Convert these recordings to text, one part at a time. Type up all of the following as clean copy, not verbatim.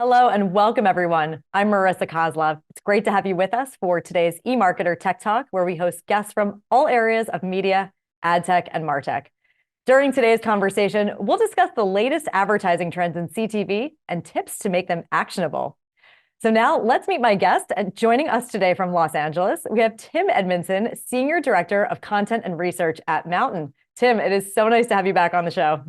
Hello and welcome, everyone. I'm Marissa Kozlov. It's great to have you with us for today's eMarketer Tech Talk, where we host guests from all areas of media, ad tech, and MarTech. During today's conversation, we'll discuss the latest advertising trends in CTV and tips to make them actionable. So now let's meet my guest. And joining us today from Los Angeles, we have Tim Edmundson, Senior Director of Content and Research at MNTN. Tim, it is so nice to have you back on the show.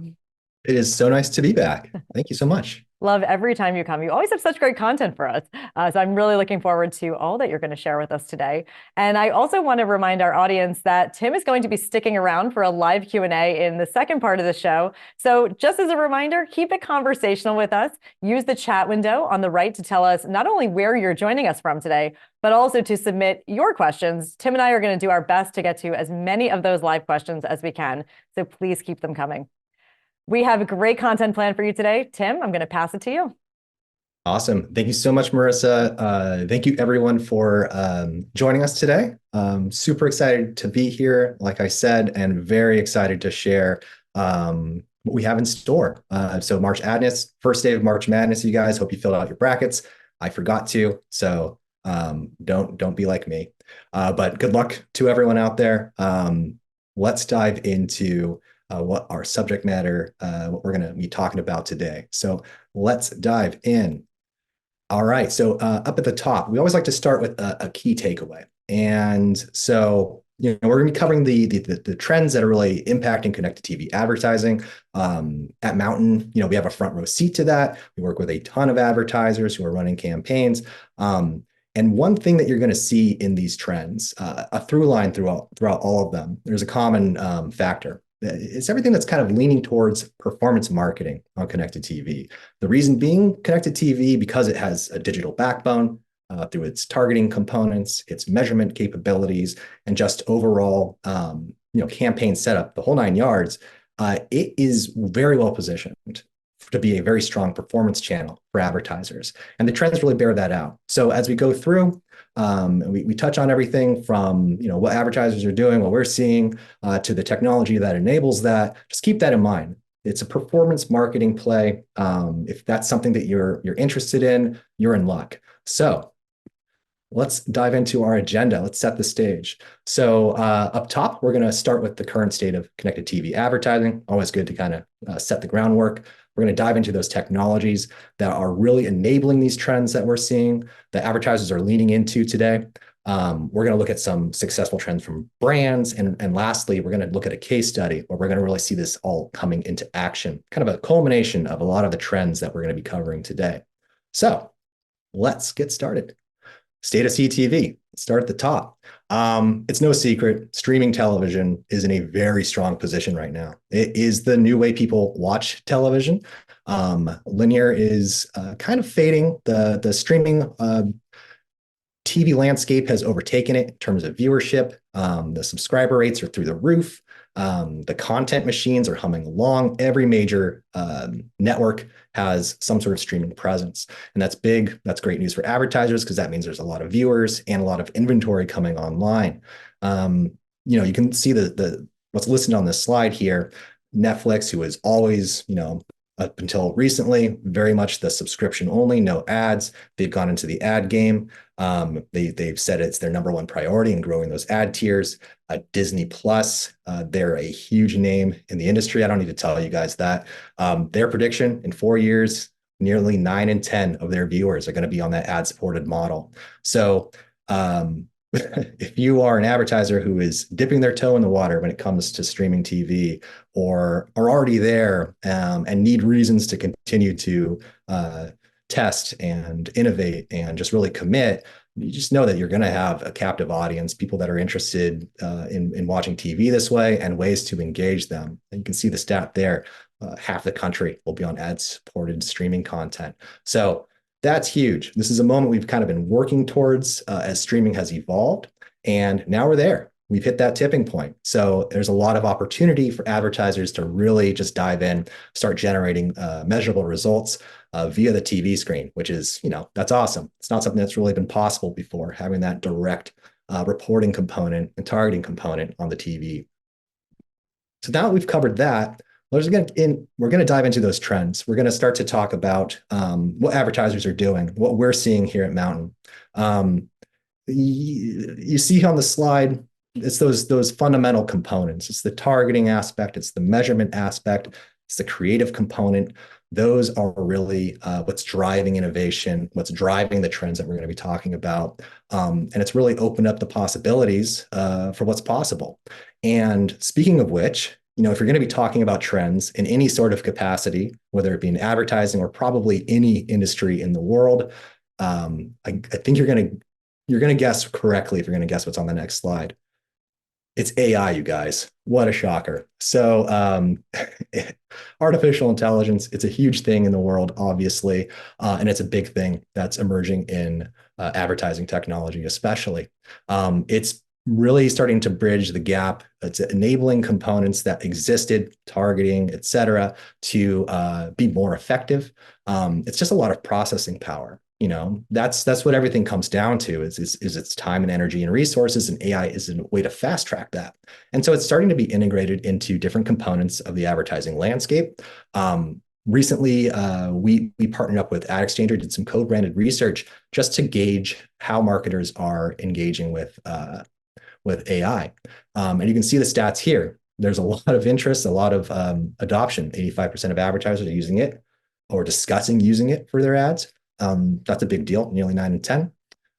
It is so nice to be back. Thank you so much. Love every time you come. You always have such great content for us. So I'm really looking forward to all that you're going to share with us today. And I also want to remind our audience that Tim is going to be sticking around for a live Q&A in the second part of the show. So just as a reminder, keep it conversational with us. Use the chat window on the right to tell us not only where you're joining us from today, but also to submit your questions. Tim and I are going to do our best to get to as many of those live questions as we can. So please keep them coming. We have a great content plan for you today. Tim, I'm going to pass it to you. Awesome. Thank you so much, Marissa. Thank you, everyone, for joining us today. Super excited to be here, like I said, and very excited to share what we have in store. So March Adness, first day of March Madness, you guys. Hope you filled out your brackets. I forgot to, so don't be like me. But good luck to everyone out there. Let's dive into what our subject matter, what we're going to be talking about today. So let's dive in. All right. So up at the top, we always like to start with a key takeaway. And so, we're going to be covering the trends that are really impacting connected TV advertising. At Mountain, we have a front row seat to that. We work with a ton of advertisers who are running campaigns. And one thing that you're going to see in these trends, a through line throughout all of them, there's a common factor. It's everything that's kind of leaning towards performance marketing on connected TV. The reason being connected TV, because it has a digital backbone through its targeting components, its measurement capabilities, and just overall, campaign setup, the whole 9 yards, it is very well positioned to be a very strong performance channel for advertisers. And the trends really bear that out. So as we go through, we touch on everything from what advertisers are doing, what we're seeing, to the technology that enables that. Just keep that in mind. It's a performance marketing play. If that's something that you're interested in, you're in luck. So let's dive into our agenda. Let's set the stage. So up top, we're going to start with the current state of connected TV advertising. Always good to kind of set the groundwork. We're going to dive into those technologies that are really enabling these trends that we're seeing, that advertisers are leaning into today. We're going to look at some successful trends from brands. And lastly, we're going to look at a case study where we're going to really see this all coming into action, kind of a culmination of a lot of the trends that we're going to be covering today. So let's get started. State of CTV, start at the top. It's no secret, streaming television is in a very strong position right now. It is the new way people watch television. Linear is kind of fading. The streaming TV landscape has overtaken it in terms of viewership. The subscriber rates are through the roof. The content machines are humming along. Every major network has some sort of streaming presence. And that's big. That's great news for advertisers because that means there's a lot of viewers and a lot of inventory coming online. You can see what's listed on this slide here. Netflix, who is always, up until recently, very much the subscription only, no ads. They've gone into the ad game. They've said it's their number one priority in growing those ad tiers. Disney Plus, they're a huge name in the industry. I don't need to tell you guys that. Their prediction in 4 years, nearly 9 in 10 of their viewers are going to be on that ad-supported model. So if you are an advertiser who is dipping their toe in the water when it comes to streaming TV, or are already there and need reasons to continue to test and innovate and just really commit, you just know that you're going to have a captive audience, people that are interested in watching TV this way and ways to engage them. And you can see the stat there. Half the country will be on ad-supported streaming content. So that's huge. This is a moment we've kind of been working towards as streaming has evolved. And now we're there. We've hit that tipping point. So there's a lot of opportunity for advertisers to really just dive in, start generating measurable results via the TV screen, which is, that's awesome. It's not something that's really been possible before, having that direct reporting component and targeting component on the TV. So now that we've covered that, we're going to dive into those trends. We're going to start to talk about what advertisers are doing, what we're seeing here at Mountain. Um, you see on the slide, it's those fundamental components. It's the targeting aspect, it's the measurement aspect, it's the creative component. Those are really what's driving innovation, what's driving the trends that we're going to be talking about. And it's really opened up the possibilities for what's possible. And speaking of which, if you're going to be talking about trends in any sort of capacity, whether it be in advertising or probably any industry in the world, I think you're going to guess correctly if you're going to guess what's on the next slide. It's AI, you guys. What a shocker. So artificial intelligence, it's a huge thing in the world, obviously, and it's a big thing that's emerging in advertising technology, especially. It's really starting to bridge the gap. It's enabling components that existed, targeting, et cetera, to be more effective. It's just a lot of processing power. That's what everything comes down to is its time and energy and resources, and AI is a way to fast track that. And so it's starting to be integrated into different components of the advertising landscape. Recently, we partnered up with Ad Exchanger, did some co-branded research just to gauge how marketers are engaging with AI. And you can see the stats here. There's a lot of interest, a lot of adoption. 85% of advertisers are using it or discussing using it for their ads. That's a big deal, nearly 9 in 10.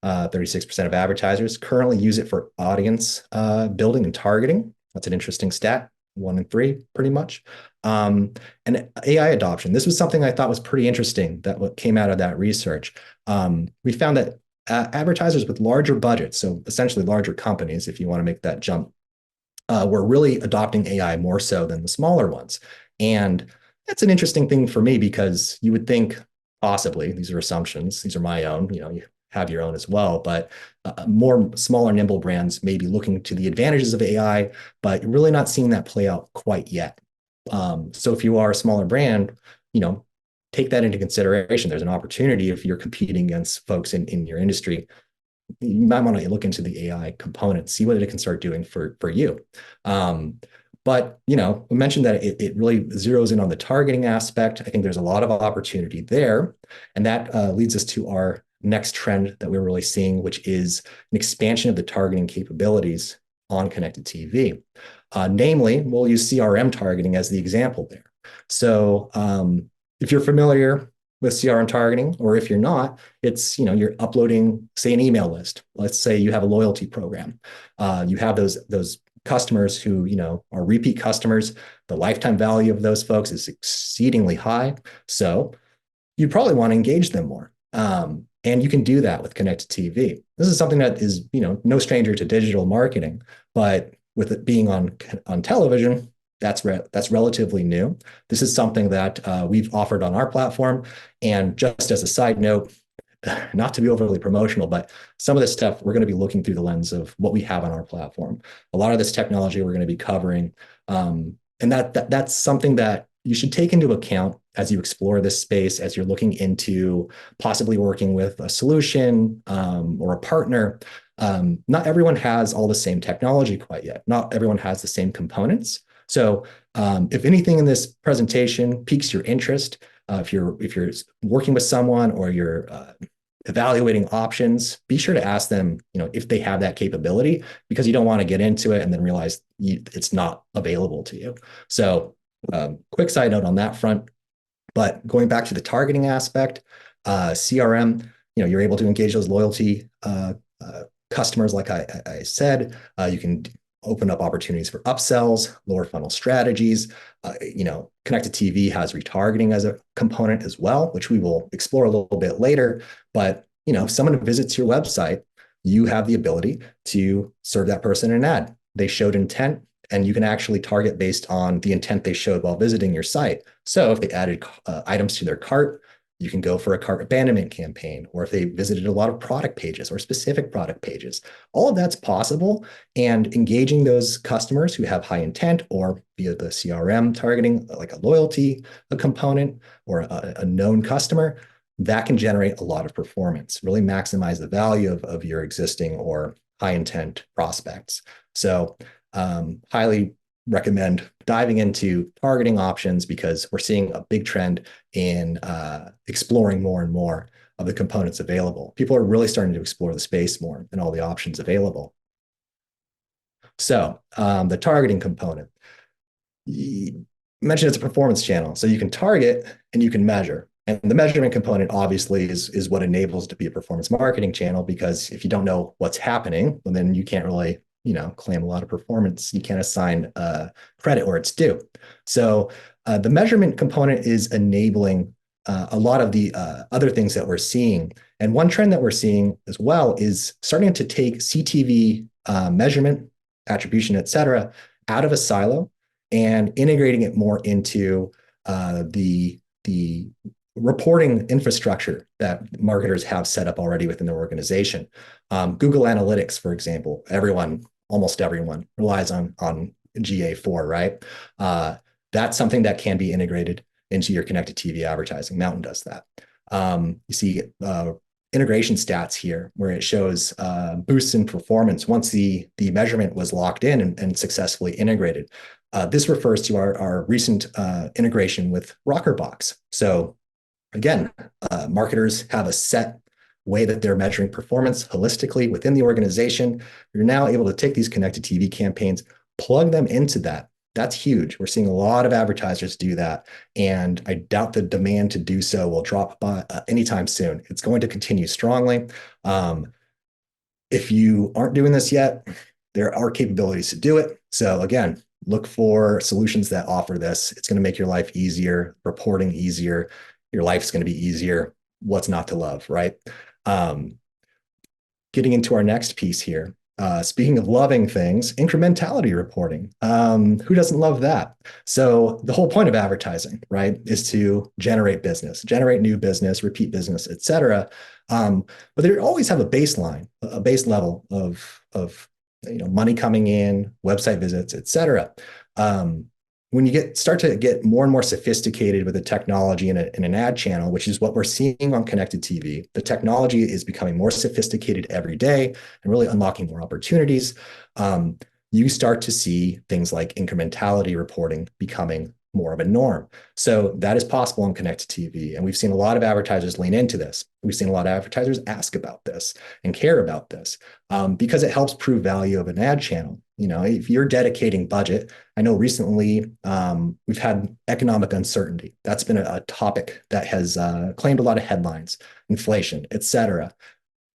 36% of advertisers currently use it for audience building and targeting. That's an interesting stat, 1 in 3, pretty much. And AI adoption. This was something I thought was pretty interesting that what came out of that research. We found that advertisers with larger budgets, so essentially larger companies, if you want to make that jump, were really adopting AI more so than the smaller ones. And that's an interesting thing for me because you would think, possibly, these are assumptions, these are my own, you have your own as well, but more smaller, nimble brands may be looking to the advantages of AI, but you're really not seeing that play out quite yet. So if you are a smaller brand, take that into consideration. There's an opportunity if you're competing against folks in your industry. You might want to look into the AI component, see what it can start doing for you. But, we mentioned that it really zeroes in on the targeting aspect. I think there's a lot of opportunity there. And that leads us to our next trend that we're really seeing, which is an expansion of the targeting capabilities on connected TV. Namely, we'll use CRM targeting as the example there. So if you're familiar with CRM targeting, or if you're not, it's, you're uploading, say, an email list. Let's say you have a loyalty program. You have those customers who, are repeat customers. The lifetime value of those folks is exceedingly high. So you probably want to engage them more. And you can do that with connected TV. This is something that is, no stranger to digital marketing, but with it being on television, that's relatively new. This is something that we've offered on our platform. And just as a side note, not to be overly promotional, but some of this stuff we're going to be looking through the lens of what we have on our platform. A lot of this technology we're going to be covering, and that's something that you should take into account as you explore this space, as you're looking into possibly working with a solution or a partner. Not everyone has all the same technology quite yet. Not everyone has the same components. So if anything in this presentation piques your interest, if you're working with someone or you're evaluating options, be sure to ask them, if they have that capability, because you don't want to get into it and then realize it's not available to you. So quick side note on that front. But going back to the targeting aspect, CRM, you're able to engage those loyalty customers, like I said. You can open up opportunities for upsells, lower funnel strategies. Connected TV has retargeting as a component as well, which we will explore a little bit later. But, if someone visits your website, you have the ability to serve that person an ad. They showed intent, and you can actually target based on the intent they showed while visiting your site. So if they added items to their cart, you can go for a cart abandonment campaign, or if they visited a lot of product pages or specific product pages. All of that's possible, and engaging those customers who have high intent, or via the CRM targeting, like a loyalty component or a known customer, that can generate a lot of performance, really maximize the value of your existing or high intent prospects. So highly recommend diving into targeting options because we're seeing a big trend in exploring more and more of the components available. People are really starting to explore the space more and all the options available. So the targeting component, you mentioned it's a performance channel. So you can target and you can measure. And the measurement component obviously is what enables it to be a performance marketing channel, because if you don't know what's happening, well, then you can't really, claim a lot of performance. You can't assign credit where it's due. So the measurement component is enabling a lot of the other things that we're seeing. And one trend that we're seeing as well is starting to take CTV measurement, attribution, et cetera, out of a silo and integrating it more into the reporting infrastructure that marketers have set up already within their organization. Google Analytics, for example, almost everyone relies on GA4, right? That's something that can be integrated into your connected TV advertising. Mountain does that. You see integration stats here where it shows boosts in performance once the measurement was locked in and successfully integrated. This refers to our recent integration with Rockerbox. So again, marketers have a set way that they're measuring performance holistically within the organization. You're now able to take these connected TV campaigns, plug them into that. That's huge. We're seeing a lot of advertisers do that. And I doubt the demand to do so will drop by anytime soon. It's going to continue strongly. If you aren't doing this yet, there are capabilities to do it. So again, look for solutions that offer this. It's going to make your life easier, reporting easier. Your life's going to be easier. What's not to love, right? Getting into our next piece here. Speaking of loving things, incrementality reporting. Who doesn't love that? So the whole point of advertising, right, is to generate business, generate new business, repeat business, et cetera. But they always have a baseline, a base level of money coming in, website visits, et cetera. When you start to get more and more sophisticated with the technology in an ad channel, which is what we're seeing on connected TV, the technology is becoming more sophisticated every day and really unlocking more opportunities. You start to see things like incrementality reporting becoming more of a norm. So that is possible on connected TV. And we've seen a lot of advertisers lean into this. We've seen a lot of advertisers ask about this and care about this because it helps prove value of an ad channel. If you're dedicating budget, I know recently we've had economic uncertainty. That's been a topic that has claimed a lot of headlines, inflation, et cetera.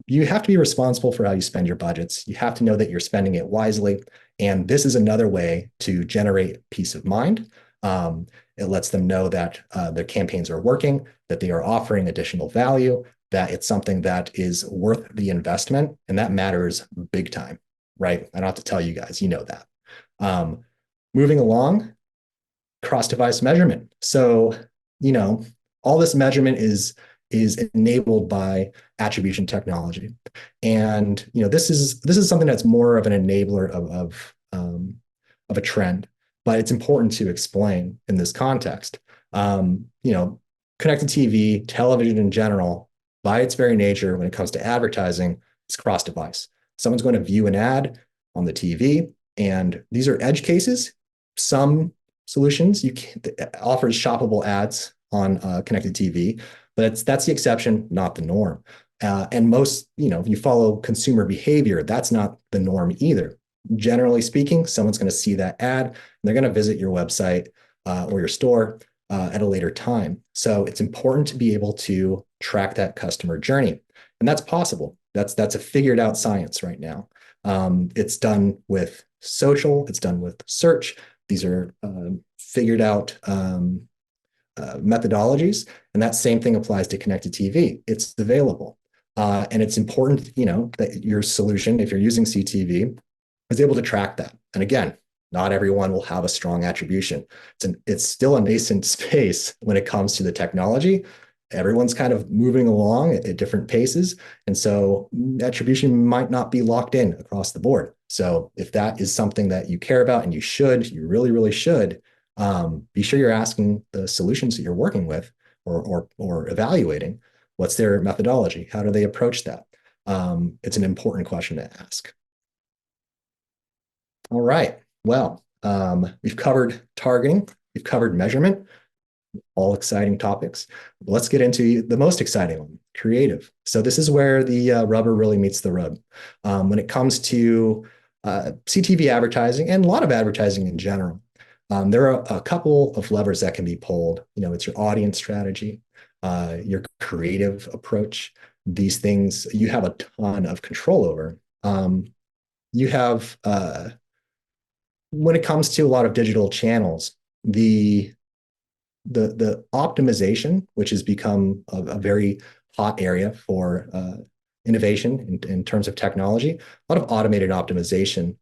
You have to be responsible for how you spend your budgets. You have to know that you're spending it wisely. And this is another way to generate peace of mind. It lets them know that their campaigns are working, that they are offering additional value, that it's something that is worth the investment. And that matters big time, right? I don't have to tell you guys, you know that. Moving along, cross-device measurement. So, all this measurement is enabled by attribution technology. And, this is something that's more of an enabler of a trend, but it's important to explain in this context. Connected TV, television in general, by its very nature, when it comes to advertising, is cross-device. Someone's going to view an ad on the TV, and these are edge cases. Some solutions offers shoppable ads on connected TV, but that's the exception, not the norm. And most, if you follow consumer behavior, that's not the norm either. Generally speaking, someone's going to see that ad and they're going to visit your website or your store at a later time. So it's important to be able to track that customer journey. And that's possible. That's a figured out science right now. It's done with social, it's done with search. These are figured out methodologies. And that same thing applies to connected TV. It's available. And it's important, that your solution, if you're using CTV, is able to track that. And again, not everyone will have a strong attribution. It's still a nascent space when it comes to the technology. Everyone's kind of moving along at different paces. And so attribution might not be locked in across the board. So if that is something that you care about and you really, really should, be sure you're asking the solutions that you're working with or evaluating, what's their methodology? How do they approach that? It's an important question to ask. All right. Well, We've covered targeting, we've covered measurement, all exciting topics. Let's get into the most exciting one, creative. So this is where the rubber really meets the road. When it comes to CTV advertising and a lot of advertising in general, there are a couple of levers that can be pulled. It's your audience strategy, your creative approach. These things you have a ton of control over. You have, when it comes to a lot of digital channels, the optimization, which has become a very hot area for innovation in terms of technology, a lot of automated optimization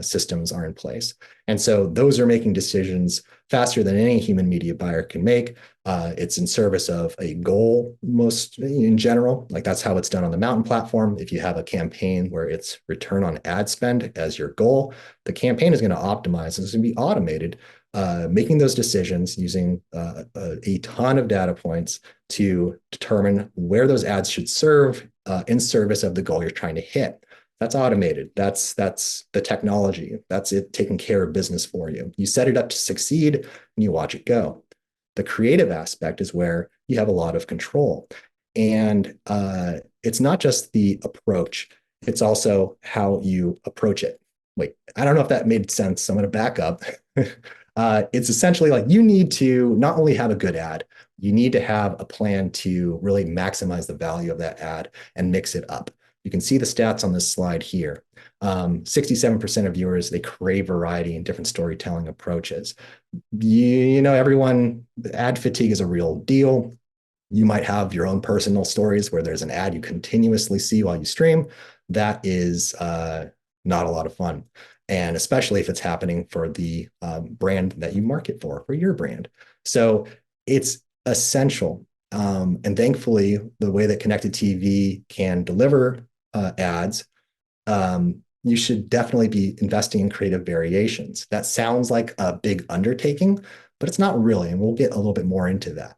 systems are in place. And so those are making decisions faster than any human media buyer can make. It's in service of a goal most in general. Like that's how it's done on the Mountain platform. If you have a campaign where it's return on ad spend as your goal, the campaign is going to optimize. It's going to be automated, making those decisions using a ton of data points to determine where those ads should serve in service of the goal you're trying to hit. That's automated. That's the technology. That's it taking care of business for you. You set it up to succeed and you watch it go. The creative aspect is where you have a lot of control. And it's not just the approach, it's also how you approach it. Wait, I don't know if that made sense. So I'm going to back up. It's essentially like you need to not only have a good ad, you need to have a plan to really maximize the value of that ad and mix it up. You can see the stats on this slide here. 67% of viewers, they crave variety and different storytelling approaches. Everyone, ad fatigue is a real deal. You might have your own personal stories where there's an ad you continuously see while you stream. That is not a lot of fun. And especially if it's happening for the brand that you market for your brand. So it's essential. And thankfully, the way that connected TV can deliver ads, you should definitely be investing in creative variations. That sounds like a big undertaking, but it's not really. And we'll get a little bit more into that.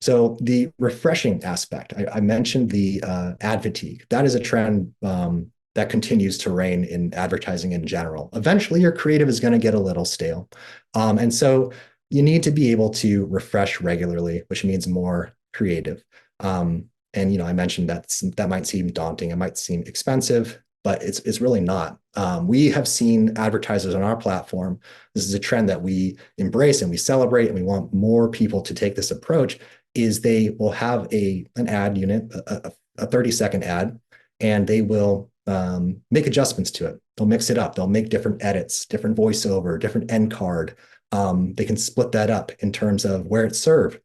So the refreshing aspect, I mentioned the ad fatigue. That is a trend that continues to reign in advertising in general. Eventually, your creative is going to get a little stale. And so you need to be able to refresh regularly, which means more creative. And I mentioned that might seem daunting, it might seem expensive, but it's really not. We have seen advertisers on our platform. This is a trend that we embrace and we celebrate, and we want more people to take this approach. Is they will have an ad unit, a 30-second ad, and they will make adjustments to it. They'll mix it up. They'll make different edits, different voiceover, different end card. They can split that up in terms of where it's served,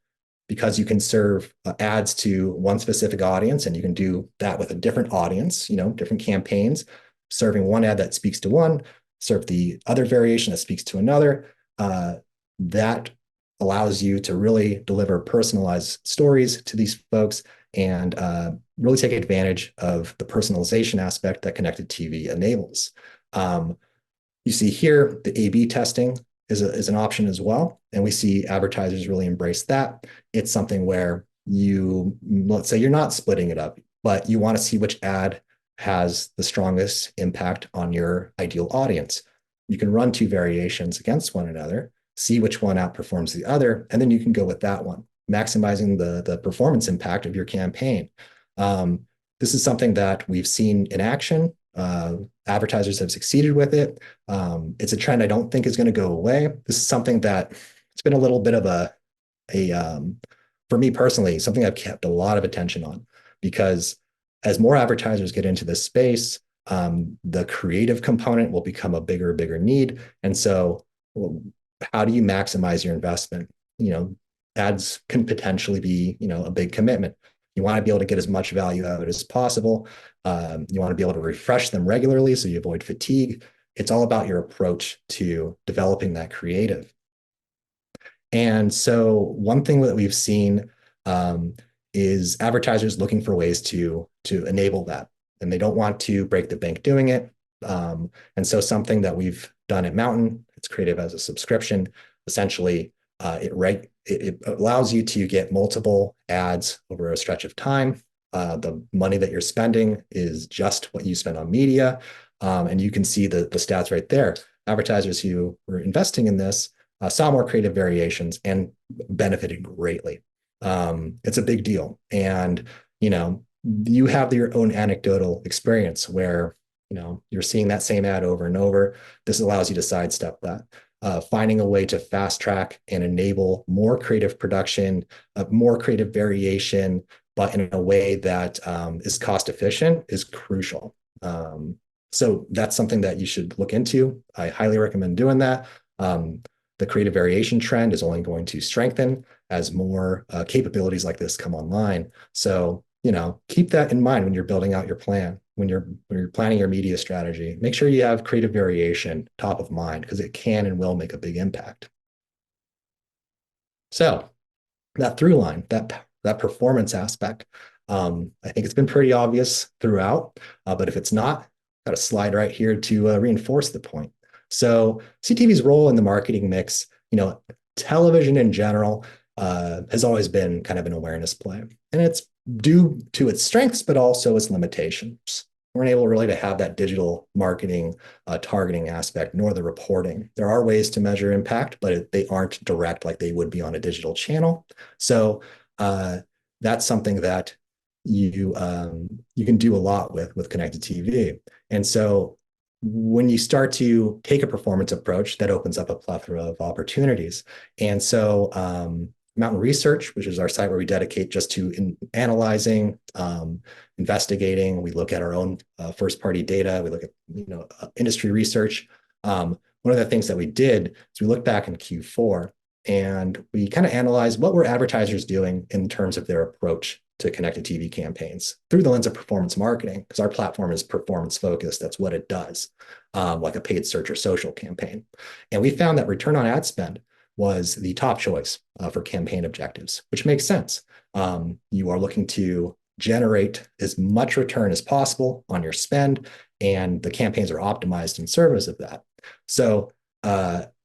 because you can serve ads to one specific audience, and you can do that with a different audience, different campaigns, serving one ad that speaks to one, serve the other variation that speaks to another. That allows you to really deliver personalized stories to these folks and really take advantage of the personalization aspect that connected TV enables. You see here, the A/B testing is an option as well. And we see advertisers really embrace that. It's something where let's say you're not splitting it up, but you want to see which ad has the strongest impact on your ideal audience. You can run two variations against one another, see which one outperforms the other, and then you can go with that one, maximizing the performance impact of your campaign. This is something that we've seen in action. Advertisers have succeeded with it. It's a trend I don't think is going to go away. This is something that it's been a little bit of for me personally, something I've kept a lot of attention on, because as more advertisers get into this space, the creative component will become a bigger need. And so how do you maximize your investment? Ads can potentially be, a big commitment. You want to be able to get as much value out of it as possible. You want to be able to refresh them regularly so you avoid fatigue. It's all about your approach to developing that creative. And so one thing that we've seen is advertisers looking for ways to enable that, and they don't want to break the bank doing it. And so something that we've done at Mountain, it's creative as a subscription. Essentially, it allows you to get multiple ads over a stretch of time. The money that you're spending is just what you spend on media. And you can see the stats right there. advertisers who were investing in this saw more creative variations and benefited greatly. It's a big deal. And, you have your own anecdotal experience where, you're seeing that same ad over and over. This allows you to sidestep that. Finding a way to fast track and enable more creative production, more creative variation, but in a way that is cost efficient is crucial. So that's something that you should look into. I highly recommend doing that. The creative variation trend is only going to strengthen as more capabilities like this come online. So, keep that in mind when you're building out your plan, when you're planning your media strategy. Make sure you have creative variation top of mind because it can and will make a big impact. So that through line, that performance aspect, I think it's been pretty obvious throughout, but if it's not, got a slide right here to reinforce the point. So CTV's role in the marketing mix, television in general has always been kind of an awareness play, and it's due to its strengths, but also its limitations. We're unable really to have that digital marketing targeting aspect, nor the reporting. There are ways to measure impact, but they aren't direct like they would be on a digital channel. So that's something that you can do a lot with connected TV. And so when you start to take a performance approach, that opens up a plethora of opportunities. And so MNTN Research, which is our site where we dedicate just to analyzing, investigating. We look at our own first-party data. We look at industry research. One of the things that we did is we looked back in Q4 and we kind of analyzed what were advertisers doing in terms of their approach to connected TV campaigns through the lens of performance marketing, because our platform is performance focused. That's what it does, like a paid search or social campaign. And we found that return on ad spend was the top choice for campaign objectives, which makes sense. You are looking to generate as much return as possible on your spend, and the campaigns are optimized in service of that. So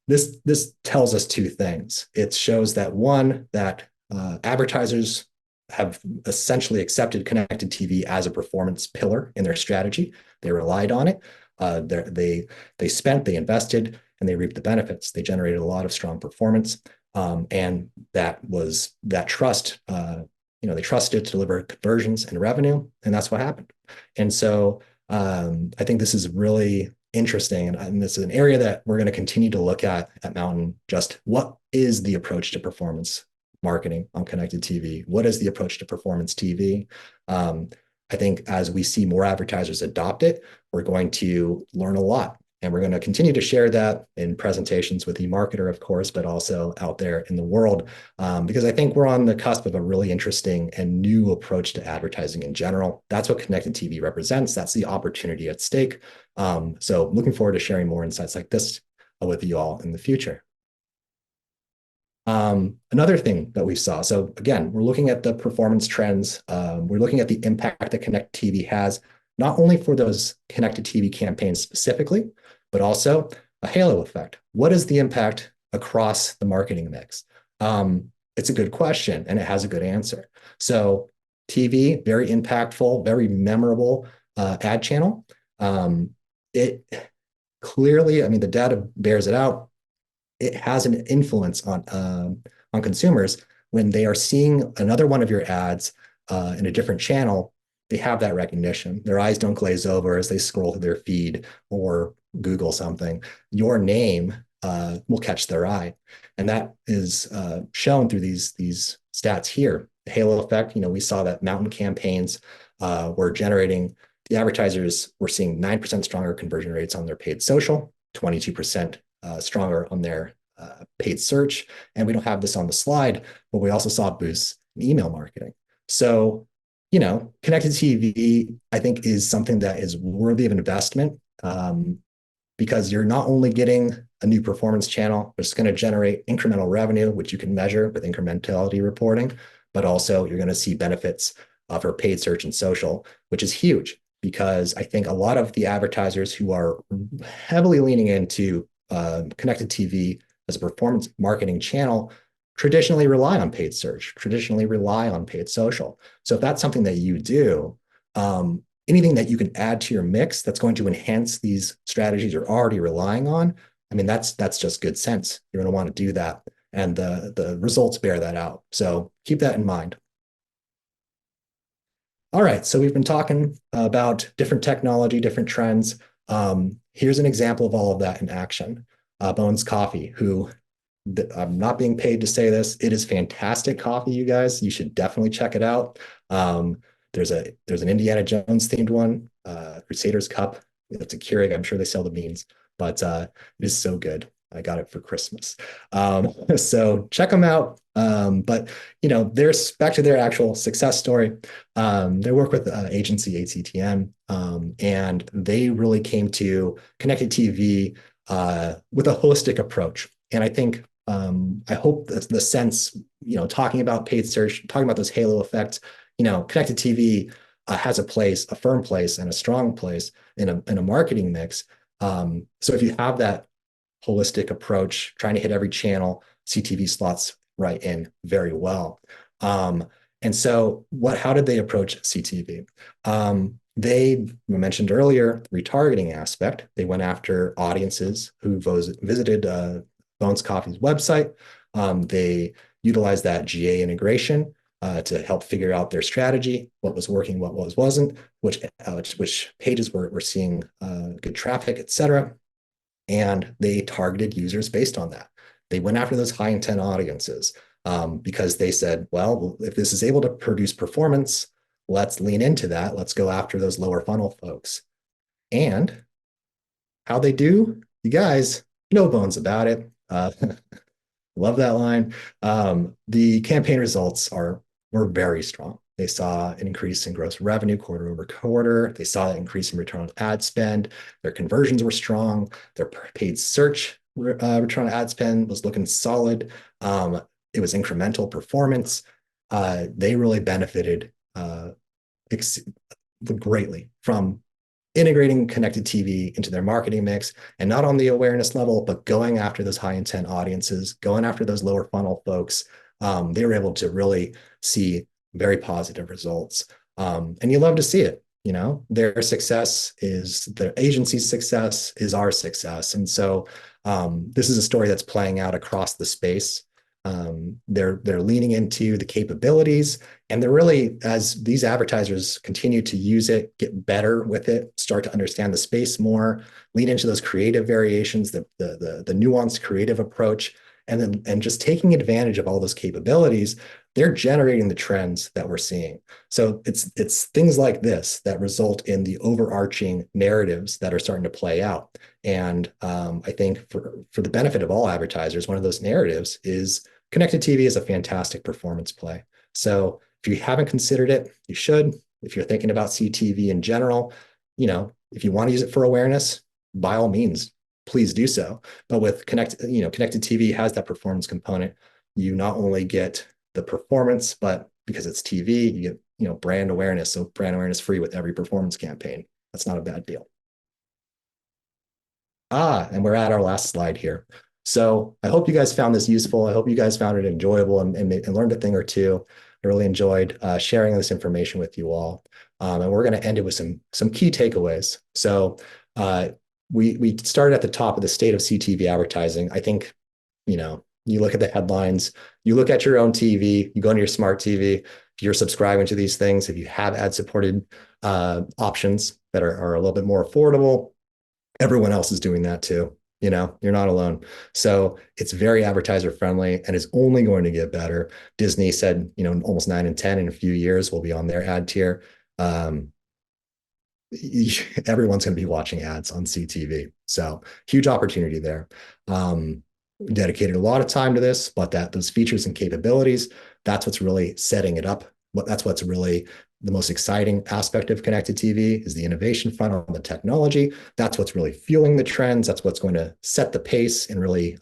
this tells us two things. It shows that one, that advertisers have essentially accepted connected TV as a performance pillar in their strategy. They relied on it. They spent, they invested, and they reaped the benefits. They generated a lot of strong performance, and that trust. They trusted to deliver conversions and revenue, and that's what happened. And so I think this is really interesting, and this is an area that we're going to continue to look at MNTN. Just what is the approach to performance marketing on connected TV? What is the approach to performance TV? I think as we see more advertisers adopt it, we're going to learn a lot. And we're going to continue to share that in presentations with eMarketer, of course, but also out there in the world, because I think we're on the cusp of a really interesting and new approach to advertising in general. That's what connected TV represents. That's the opportunity at stake. So looking forward to sharing more insights like this with you all in the future. Another thing that we saw, so again, we're looking at the performance trends. We're looking at the impact that connected TV has, not only for those connected TV campaigns specifically, but also a halo effect. What is the impact across the marketing mix? It's a good question, and it has a good answer. So TV, very impactful, very memorable ad channel. It clearly, the data bears it out. It has an influence on consumers when they are seeing another one of your ads in a different channel. They have that recognition. Their eyes don't glaze over as they scroll through their feed or Google something. Your name will catch their eye, and that is shown through these stats here. The halo effect. We saw that MNTN campaigns were generating. The advertisers were seeing 9% stronger conversion rates on their paid social, 22% stronger on their paid search. And we don't have this on the slide, but we also saw boosts in email marketing. So, connected TV, I think, is something that is worthy of investment because you're not only getting a new performance channel, but it's going to generate incremental revenue, which you can measure with incrementality reporting, but also you're going to see benefits for paid search and social, which is huge because I think a lot of the advertisers who are heavily leaning into connected TV as a performance marketing channel traditionally rely on paid search, traditionally rely on paid social. So if that's something that you do, anything that you can add to your mix that's going to enhance these strategies you're already relying on, I mean, that's just good sense. You're going to want to do that. And the results bear that out. So keep that in mind. All right, so we've been talking about different technology, different trends. Here's an example of all of that in action. Bones Coffee, who I'm not being paid to say this. It is fantastic coffee, you guys. You should definitely check it out. There's an Indiana Jones themed one, Crusaders Cup. It's a Keurig. I'm sure they sell the beans, but it is so good. I got it for Christmas. So check them out. But there's back to their actual success story. They work with agency ACTN, and they really came to connected TV with a holistic approach. And I think I hope the sense, talking about paid search, talking about those halo effects, connected TV has a place, a firm place, and a strong place in a marketing mix. So if you have that holistic approach, trying to hit every channel, CTV slots right in very well. And so how did they approach CTV? They mentioned earlier, the retargeting aspect. They went after audiences who visited Bones Coffee's website. They utilized that GA integration to help figure out their strategy, what was working, what wasn't, which pages were seeing good traffic, et cetera. And they targeted users based on that. They went after those high intent audiences because they said, well, if this is able to produce performance, let's lean into that. Let's go after those lower funnel folks. And how they do, you guys, no bones about it. Love that line. The campaign results were very strong. They saw an increase in gross revenue quarter over quarter. They saw an increase in return on ad spend. Their conversions were strong. Their paid search return on ad spend was looking solid. It was incremental performance. They really benefited greatly from integrating connected TV into their marketing mix, and not on the awareness level, but going after those high intent audiences, going after those lower funnel folks. They were able to really see very positive results. And you love to see it. Their success is their agency's success is our success. And so this is a story that's playing out across the space. They're leaning into the capabilities, and they're really, as these advertisers continue to use it, get better with it, start to understand the space more, lean into those creative variations, the nuanced creative approach, and just taking advantage of all those capabilities, they're generating the trends that we're seeing. So it's things like this that result in the overarching narratives that are starting to play out. And I think for the benefit of all advertisers, one of those narratives is connected TV is a fantastic performance play. So if you haven't considered it, you should. If you're thinking about CTV in general, if you want to use it for awareness, by all means, please do so. But with connected TV has that performance component. You not only get the performance, but because it's TV, you get brand awareness. So brand awareness free with every performance campaign. That's not a bad deal. And we're at our last slide here. So I hope you guys found this useful. I hope you guys found it enjoyable and learned a thing or two. I really enjoyed sharing this information with you all. And we're going to end it with some key takeaways. So we started at the top of the state of CTV advertising. I think, you look at the headlines, you look at your own TV, you go into your smart TV, if you're subscribing to these things, if you have ad-supported options that are a little bit more affordable, everyone else is doing that too. You're not alone. So it's very advertiser friendly and is only going to get better. Disney said, almost 9 in 10 in a few years will be on their ad tier. Everyone's going to be watching ads on CTV. So huge opportunity there. Dedicated a lot of time to this, but those features and capabilities, that's what's really setting it up. That's what's really the most exciting aspect of connected TV is the innovation front on the technology. That's what's really fueling the trends. That's what's going to set the pace and really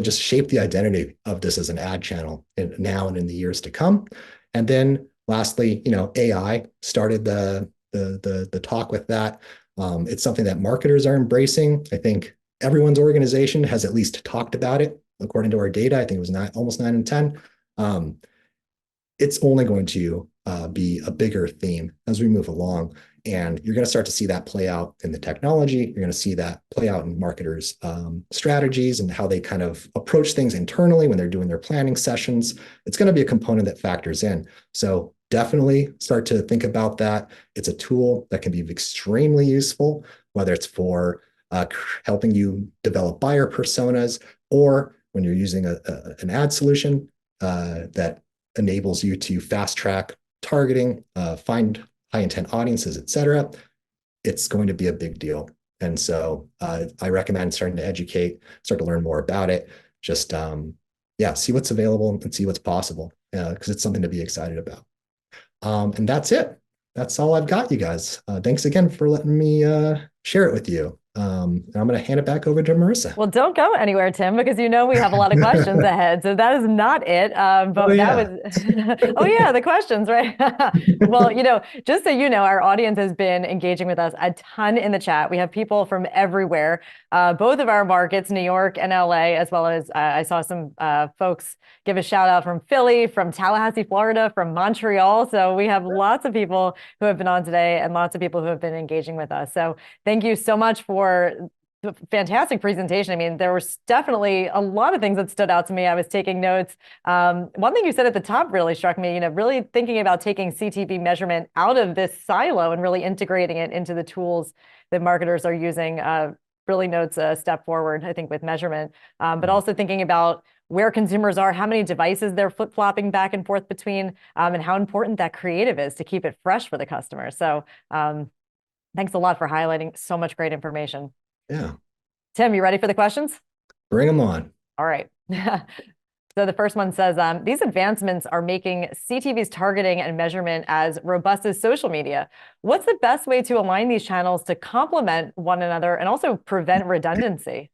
just shape the identity of this as an ad channel now and in the years to come. And then lastly, AI started the talk with that. It's something that marketers are embracing. I think everyone's organization has at least talked about it. According to our data, I think it was almost 9 in 10. It's only going to be a bigger theme as we move along. And you're going to start to see that play out in the technology. You're going to see that play out in marketers' strategies and how they kind of approach things internally when they're doing their planning sessions. It's going to be a component that factors in. So definitely start to think about that. It's a tool that can be extremely useful, whether it's for helping you develop buyer personas, or when you're using an ad solution that enables you to fast track targeting, find high intent audiences, et cetera. It's going to be a big deal. And so I recommend starting to educate, start to learn more about it. Just, see what's available and see what's possible, because it's something to be excited about. And that's it. That's all I've got, you guys. Thanks again for letting me share it with you. And I'm going to hand it back over to Marissa. Well, don't go anywhere, Tim, because we have a lot of questions ahead. So that is not it. But that was, oh yeah, the questions, right? Well, just so you know, our audience has been engaging with us a ton in the chat. We have people from everywhere, both of our markets, New York and LA, as well as I saw some folks give a shout out from Philly, from Tallahassee, Florida, from Montreal. So we have lots of people who have been on today and lots of people who have been engaging with us. So thank you so much for the fantastic presentation. I mean, there was definitely a lot of things that stood out to me. I was taking notes. One thing you said at the top really struck me, really thinking about taking CTV measurement out of this silo and really integrating it into the tools that marketers are using. Really notes a step forward, I think, with measurement, but also thinking about where consumers are, how many devices they're flip-flopping back and forth between, and how important that creative is to keep it fresh for the customer. So thanks a lot for highlighting so much great information. Yeah. Tim, you ready for the questions? Bring them on. All right. So the first one says, these advancements are making CTV's targeting and measurement as robust as social media. What's the best way to align these channels to complement one another and also prevent redundancy?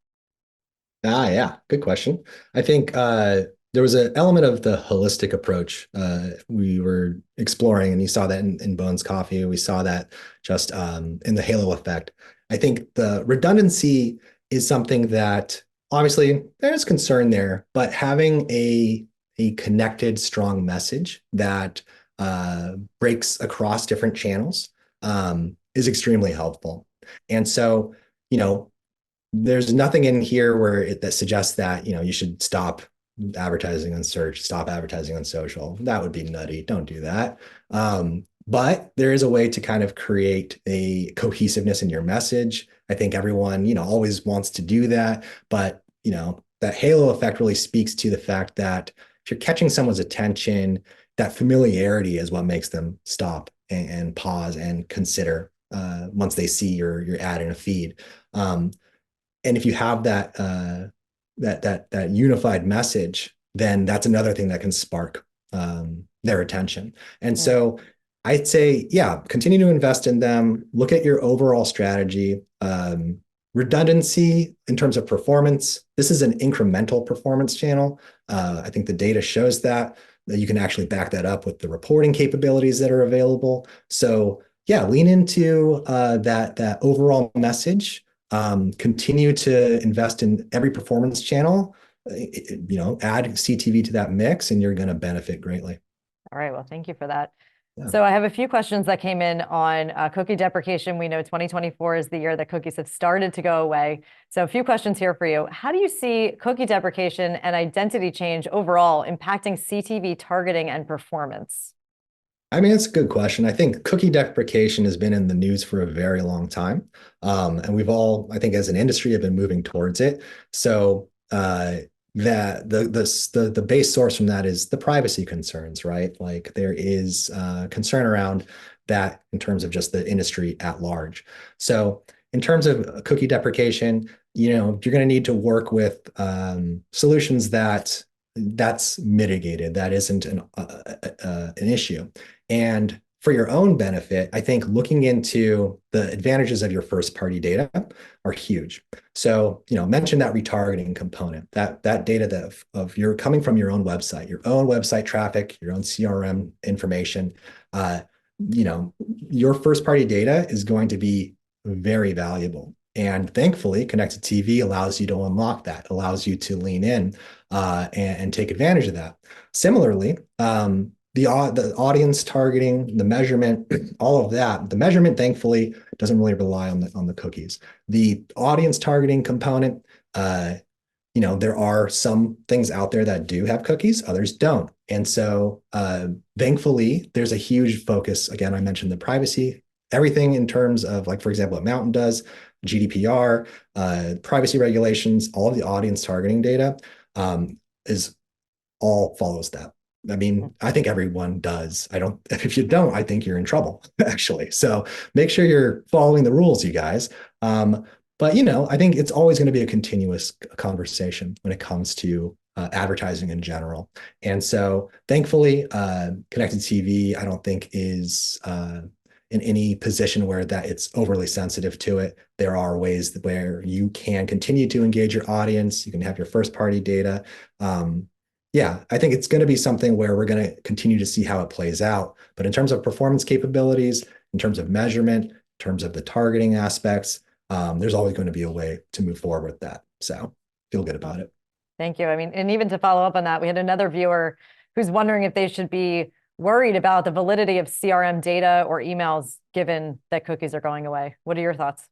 Yeah, good question. I think there was an element of the holistic approach we were exploring, and you saw that in Bones Coffee. We saw that just in the halo effect. I think the redundancy is something that obviously there's concern there, but having a connected, strong message that breaks across different channels is extremely helpful. And so, there's nothing in here that suggests that, you should stop advertising on search, stop advertising on social. That would be nutty. Don't do that. But there is a way to kind of create a cohesiveness in your message. I think everyone, always wants to do that. But, that halo effect really speaks to the fact that if you're catching someone's attention, that familiarity is what makes them stop and pause and consider once they see your ad in a feed. And if you have that unified message, then that's another thing that can spark their attention. And so I'd say, continue to invest in them. Look at your overall strategy. Redundancy in terms of performance. This is an incremental performance channel. I think the data shows that you can actually back that up with the reporting capabilities that are available. So lean into that overall message. Continue to invest in every performance channel, add CTV to that mix, and you're going to benefit greatly. All right. Well, thank you for that. Yeah. So I have a few questions that came in on cookie deprecation. We know 2024 is the year that cookies have started to go away. So a few questions here for you. How do you see cookie deprecation and identity change overall impacting CTV targeting and performance? I mean, it's a good question. I think cookie deprecation has been in the news for a very long time. And we've all, I think as an industry, have been moving towards it. So the base source from that is the privacy concerns, right? Like there is concern around that in terms of just the industry at large. So in terms of cookie deprecation, you're going to need to work with solutions that's mitigated, that isn't an issue. And for your own benefit, I think looking into the advantages of your first party data are huge. So, mention that retargeting component, that data of your coming from your own website traffic, your own CRM information, your first party data is going to be very valuable. And thankfully, connected TV allows you to unlock that, allows you to lean in and take advantage of that. Similarly, the audience targeting, the measurement, all of that. The measurement, thankfully, doesn't really rely on the cookies. The audience targeting component, there are some things out there that do have cookies, others don't. And so thankfully, there's a huge focus. Again, I mentioned the privacy, everything in terms of, like, for example, what Mountain does, GDPR, privacy regulations, all of the audience targeting data is all follows that. I mean, I think everyone does. If you don't, I think you're in trouble, actually. So make sure you're following the rules, you guys. But I think it's always going to be a continuous conversation when it comes to advertising in general. And so thankfully, connected TV, I don't think is in any position where that it's overly sensitive to it. There are ways where you can continue to engage your audience. You can have your first party data. Yeah, I think it's going to be something where we're going to continue to see how it plays out. But in terms of performance capabilities, in terms of measurement, in terms of the targeting aspects, there's always going to be a way to move forward with that. So feel good about it. Thank you. I mean, and even to follow up on that, we had another viewer who's wondering if they should be worried about the validity of CRM data or emails, given that cookies are going away. What are your thoughts?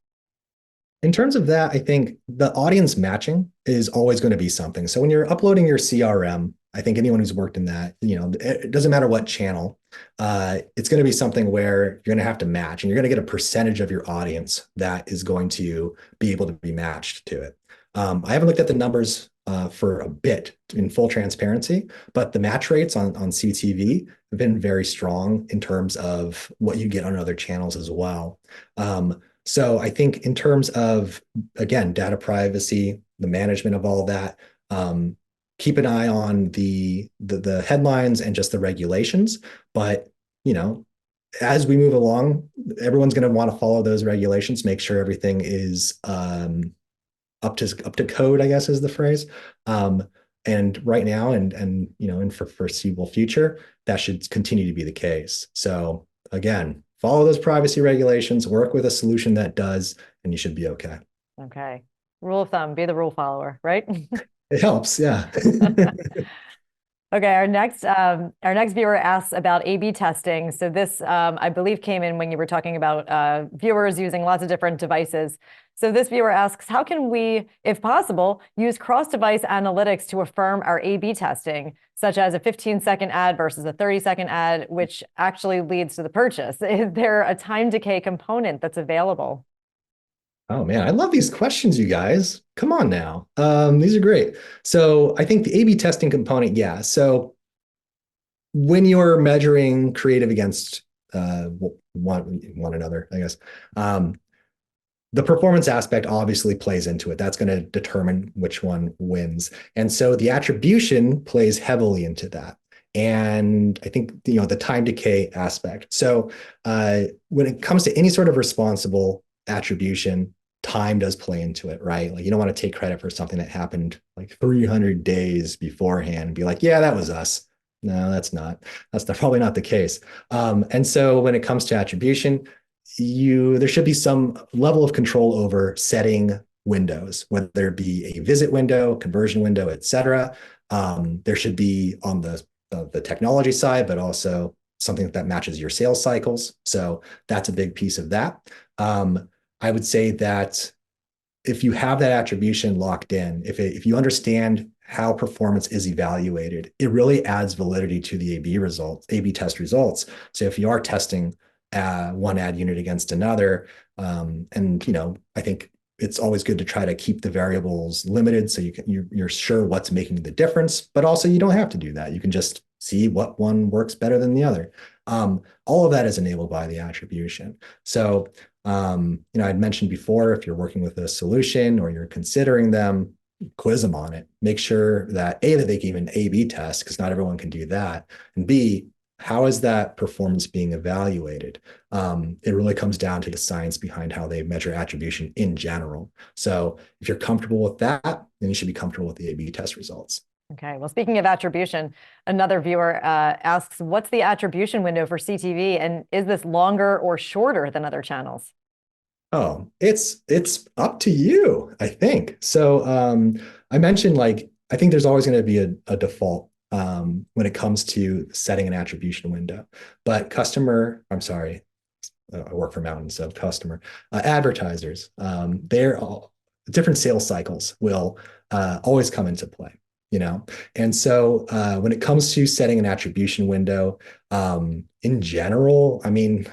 In terms of that, I think the audience matching is always going to be something. So when you're uploading your CRM, I think anyone who's worked in that, it doesn't matter what channel, it's going to be something where you're going to have to match, and you're going to get a percentage of your audience that is going to be able to be matched to it. I haven't looked at the numbers for a bit in full transparency, but the match rates on CTV have been very strong in terms of what you get on other channels as well. So I think in terms of, again, data privacy, the management of all that, keep an eye on the headlines and just the regulations. But, as we move along, everyone's going to want to follow those regulations, make sure everything is up to code, I guess is the phrase. And right now and in for foreseeable future, that should continue to be the case. So again, follow those privacy regulations, work with a solution that does, and you should be okay. Okay. Rule of thumb, be the rule follower, right? It helps, yeah. Okay, our next viewer asks about A/B testing. So this, I believe, came in when you were talking about viewers using lots of different devices. So this viewer asks, how can we, if possible, use cross-device analytics to affirm our A/B testing, such as a 15-second ad versus a 30-second ad, which actually leads to the purchase? Is there a time decay component that's available? Oh man, I love these questions, you guys. Come on now. These are great. So I think the A/B testing component, yeah. So when you're measuring creative against one another, I guess, the performance aspect obviously plays into it. That's going to determine which one wins. And so the attribution plays heavily into that. And I think, the time decay aspect. So when it comes to any sort of responsible attribution, time does play into it, right? Like, you don't want to take credit for something that happened like 300 days beforehand and be like, yeah, that was us. No, that's probably not the case. And so when it comes to attribution, there should be some level of control over setting windows, whether it be a visit window, conversion window, et cetera. There should be on the technology side, but also something that matches your sales cycles. So that's a big piece of that. I would say that if you have that attribution locked in, if you understand how performance is evaluated, it really adds validity to the A/B test results. So if you are testing one ad unit against another, and I think it's always good to try to keep the variables limited so you're sure what's making the difference, but also you don't have to do that. You can just see what one works better than the other. All of that is enabled by the attribution. So I'd mentioned before, if you're working with a solution or you're considering them, quiz them on it. Make sure that that they can even A/B test, because not everyone can do that. And B, how is that performance being evaluated? It really comes down to the science behind how they measure attribution in general. So if you're comfortable with that, then you should be comfortable with the A/B test results. Okay. Well, speaking of attribution, another viewer asks, what's the attribution window for CTV, and is this longer or shorter than other channels? Oh, it's up to you, I think. So I mentioned, I think there's always going to be a default when it comes to setting an attribution window. But I work for Mountain, so customer advertisers, they're all different sales cycles will always come into play, you know? And so when it comes to setting an attribution window, in general, I mean,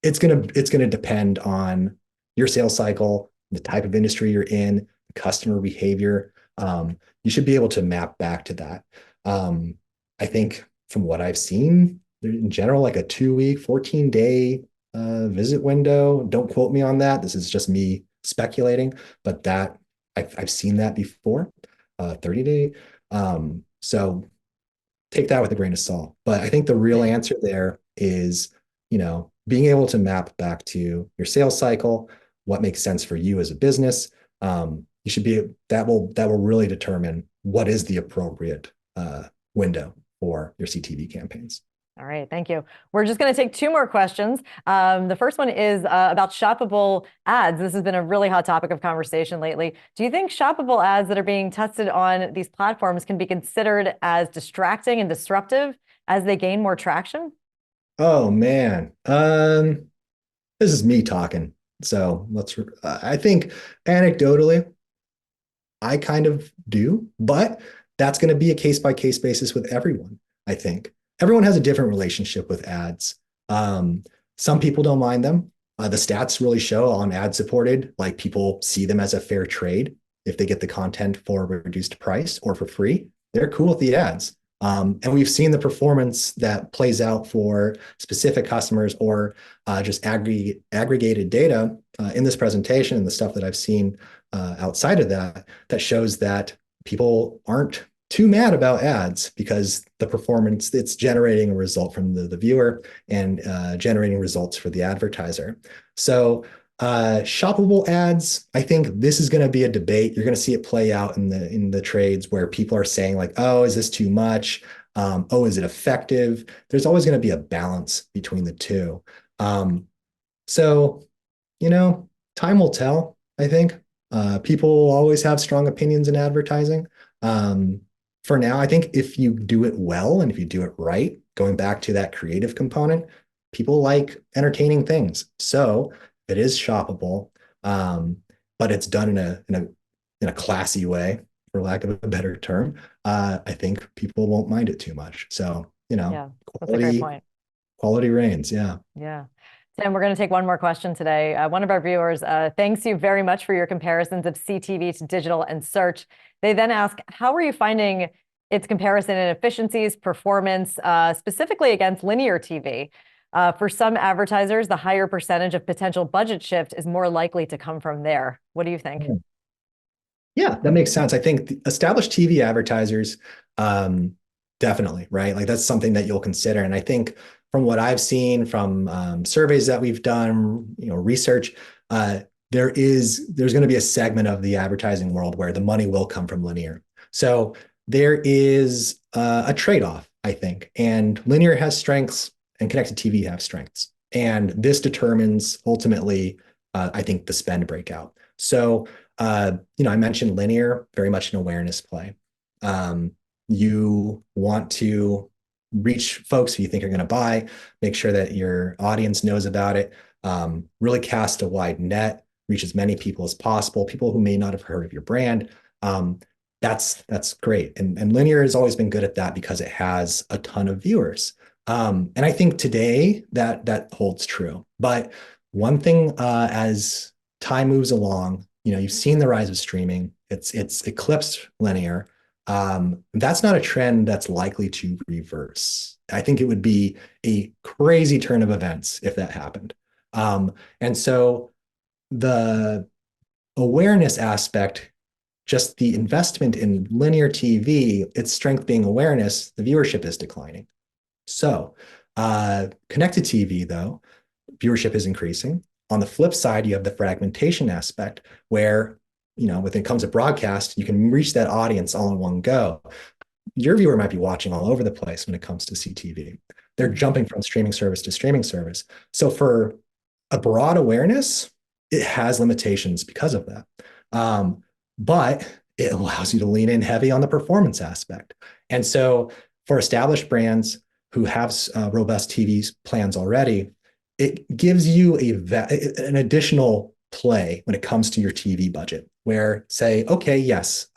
it's gonna depend on your sales cycle, the type of industry you're in, customer behavior. You should be able to map back to that. I think from what I've seen, in general, like a 2 week, 14-day visit window. Don't quote me on that. This is just me speculating, but that I've seen that before, 30-day. So take that with a grain of salt. But I think the real answer there is, being able to map back to your sales cycle, what makes sense for you as a business. You should be that will really determine what is the appropriate window for your CTV campaigns. All right, thank you. We're just going to take two more questions. The first one is about shoppable ads. This has been a really hot topic of conversation lately. Do you think shoppable ads that are being tested on these platforms can be considered as distracting and disruptive as they gain more traction? Oh man, this is me talking. So I think anecdotally, I kind of do, but that's going to be a case by case basis with everyone. I think everyone has a different relationship with ads. Some people don't mind them. The stats really show on ad supported, like people see them as a fair trade. If they get the content for a reduced price or for free, they're cool with the ads. And we've seen the performance that plays out for specific customers or just aggregated data in this presentation and the stuff that I've seen outside of that shows that people aren't too mad about ads because the performance, it's generating a result from the viewer and generating results for the advertiser. So shoppable ads, I think this is going to be a debate. You're going to see it play out in the trades where people are saying like, oh, is this too much? Oh, is it effective? There's always going to be a balance between the two. So, time will tell, I think. People will always have strong opinions in advertising. For now, I think if you do it well and if you do it right, going back to that creative component, people like entertaining things. So it is shoppable, but it's done in a classy way, for lack of a better term. I think people won't mind it too much. So, Yeah, that's a great point. Quality reigns. Yeah. Yeah. Tim, we're going to take one more question today. One of our viewers thanks you very much for your comparisons of CTV to digital and search. They then ask, how are you finding its comparison in efficiencies, performance, specifically against linear TV? For some advertisers, the higher percentage of potential budget shift is more likely to come from there. What do you think? Yeah, that makes sense. I think the established TV advertisers, definitely, right? Like that's something that you'll consider. And I think from what I've seen from surveys that we've done, research, there's going to be a segment of the advertising world where the money will come from linear. So there is a trade-off, I think, and linear has strengths and connected TV have strengths. And this determines ultimately, I think, the spend breakout. So, I mentioned linear, very much an awareness play. You want to reach folks who you think are going to buy, make sure that your audience knows about it, really cast a wide net, reach as many people as possible, people who may not have heard of your brand. That's great. And linear has always been good at that because it has a ton of viewers. And I think today that holds true. But one thing, as time moves along, you've seen the rise of streaming. It's eclipsed linear. That's not a trend that's likely to reverse. I think it would be a crazy turn of events if that happened. And so the awareness aspect, just the investment in linear TV, its strength being awareness, the viewership is declining. So connected TV, though, viewership is increasing. On the flip side, you have the fragmentation aspect where, when it comes to broadcast, you can reach that audience all in one go. Your viewer might be watching all over the place when it comes to CTV. They're jumping from streaming service to streaming service. So for a broad awareness, it has limitations because of that. But it allows you to lean in heavy on the performance aspect. And so for established brands who have robust TV plans already, it gives you an additional play when it comes to your TV budget, where say, okay, yes,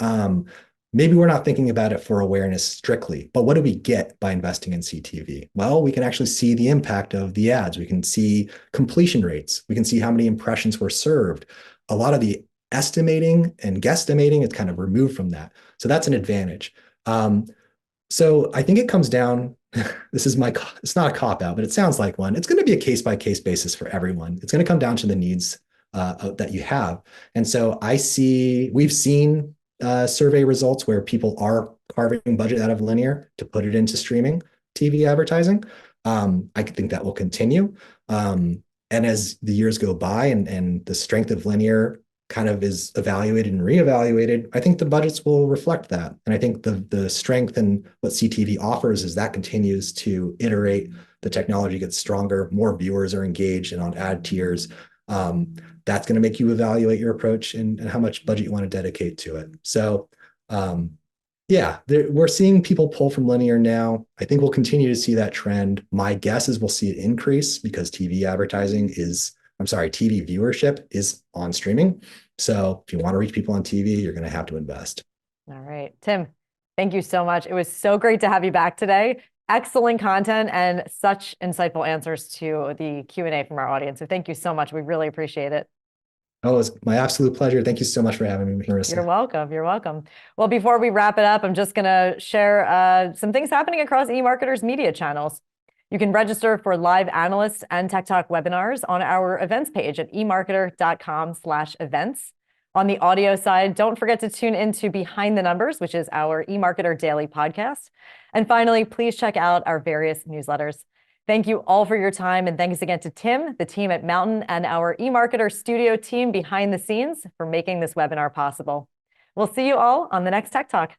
maybe we're not thinking about it for awareness strictly, but what do we get by investing in CTV? Well, we can actually see the impact of the ads. We can see completion rates. We can see how many impressions were served. A lot of the estimating and guesstimating is kind of removed from that. So that's an advantage. So I think it comes down, it's not a cop out, but it sounds like one. It's going to be a case by case basis for everyone. It's going to come down to the needs that you have. And so we've seen survey results where people are carving budget out of linear to put it into streaming TV advertising. I think that will continue. And as the years go by and the strength of linear kind of is evaluated and reevaluated, I think the budgets will reflect that. And I think the strength in what CTV offers is that continues to iterate, the technology gets stronger, more viewers are engaged and on ad tiers. That's going to make you evaluate your approach and how much budget you want to dedicate to it. So yeah, we're seeing people pull from linear now. I think we'll continue to see that trend. My guess is we'll see it increase because TV viewership is on streaming. So if you want to reach people on TV, you're going to have to invest. All right, Tim, thank you so much. It was so great to have you back today. Excellent content and such insightful answers to the Q&A from our audience. So thank you so much. We really appreciate it. Oh, it was my absolute pleasure. Thank you so much for having me, Marissa. You're welcome. You're welcome. Well, before we wrap it up, I'm just going to share some things happening across eMarketer's media channels. You can register for live analyst and Tech Talk webinars on our events page at emarketer.com/events. On the audio side, don't forget to tune into Behind the Numbers, which is our eMarketer daily podcast. And finally, please check out our various newsletters. Thank you all for your time. And thanks again to Tim, the team at Mountain, and our eMarketer studio team behind the scenes for making this webinar possible. We'll see you all on the next Tech Talk.